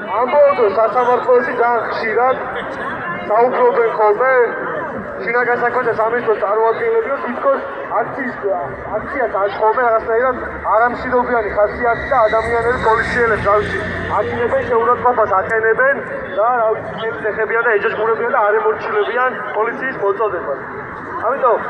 ამბობენ სასამართლოში ძალიან ხშირად საუბრობენ ხოლმე შინაგან საქმეთა სამინისტროს წარმომადგენლები, რომ თითქოს აქციას აშხობენ რაღაცნაირად არამშვიდობიანი ხასიათი და ადამიანები პოლიციელებს რავი აკინებენ შეურაცხყოფას აყენებენ და რავი ხელს ეხებიან და ეჯაჭმურებიან და არ ემორჩილებიან პოლიციის მოწოდებას. ამიტომ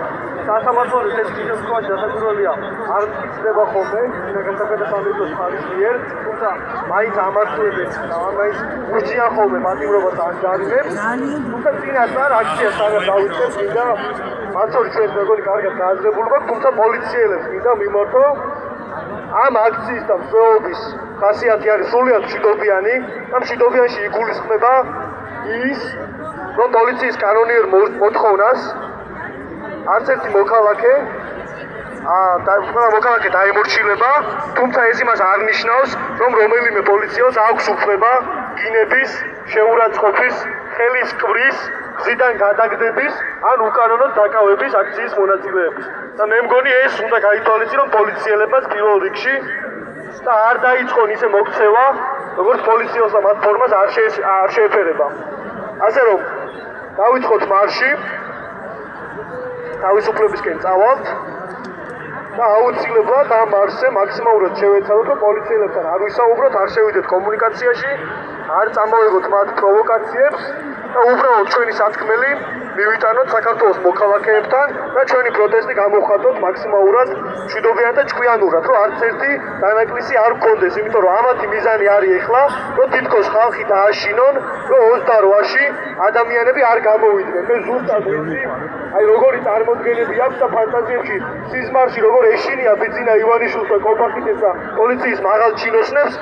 სასამართლოს ეს კითხვაში დასაკვირველია არ მტკიცდება ხოლმე შინაგან საქმეთა სამინისტროს ხარის მიერ, თუმცა მაინც ამართლებენ და მაინც ურჩიან ხოლმე პატიმრობას ან ჯარიმებს, თუმცა წინასწარ აქციას არ დავიწყებ მინდა მაცორი ჩვენ მეგონი კარგად გააზრებული გვაქვს, თუმცა პოლიციელებს მინდა მიმართო ამ აქციის და მსვლელობის ხასიათი არის სრულიად მშვიდობიანი და მშვიდობიანში იგულისხმება ის, რომ პოლიციის კანონიერ მოთხოვნას არც ერთი მოქალაქე დაემორჩილება, თუმცა ეს იმას არ ნიშნავს, რომ რომელიმე პოლიციელს აქვს უფლება გინების, შეურაცხყოფის, ხელის კვრის, გზიდან გადაგდების ან უკანონოდ დაკავების აქციის მონაწილეების. და მე მგონი ეს უნდა გაითვალისწინოს პოლიციელებმაც პირველ რიგში და არ დაიწყონ ისე მოქცევა, როგორც პოლიციელს და მათ ფორმას არ შეეფერება. ასე რომ დავიწყოთ მარში თავისუფლებისკენ წავალთ და აუცილებლად ამ მარშზე მაქსიმალურად შევეცადოთ, რომ პოლიციელებთან არ ვისაუბროთ, არ შევიდეთ კომუნიკაციაში, არ წამოვიღოთ მათ პროვოკაციებს და უბრალოდ ჩვენი სათქმელი მივიტანოთ საქართველოს მოქალაქეებთან და ჩვენი პროტესტი გამოვხატოთ მაქსიმალურად მშვიდობიანად და ჭკვიანურად, რომ არც ერთი დანაკლისი არ გქონდეს, იმიტომ რომ ამათი მიზანი არის ეხლა, რომ თითქოს ხალხი დააშინონ, რომ 28-ში ადამიანები არ გამოვიდნენ. მე ზუსტად ვიცი, აი როგორი წარმოდგენები აქვს და ფანტაზიებში სიზმარში როგორ ეშინია ბიძინა ივანიშვილს და კომპარტიის და პოლიციის მაღალ ჩინოსნებს,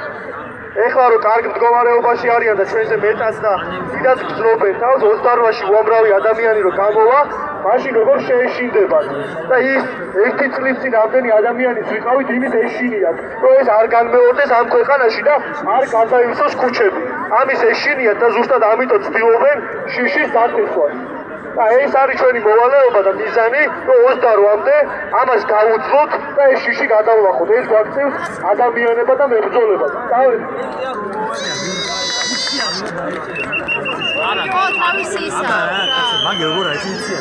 ეხლა რომ კარგ მდგომარეობაში არიან და ჩვენზე მეტად და დიდად გრძნობენ თავს 28-ში უამრავი ადამიანი რომ გამოვა, მაშინ როგორ შეეშინდებათ და ის ერთი წლის წინ ამდენი ადამიანის ვიყავით იმის ეშინიათ, რომ ეს არ განმეორდეს ამ ქვეყანაში და არ გადაივსოს ქუჩები. ამის ეშინიათ და ზუსტად ამიტომ ცდილობენ შიშის დათესვას. და ეს არის ჩვენი მოვალეობა და მიზანი, რომ 28-მდე ამას გაუძლოთ და ეს შიში გადავლახოთ. ეს გვაქცევს ადამიანება და მებრძოლება. თავისი ისა. მაგ როგორ არის იცი?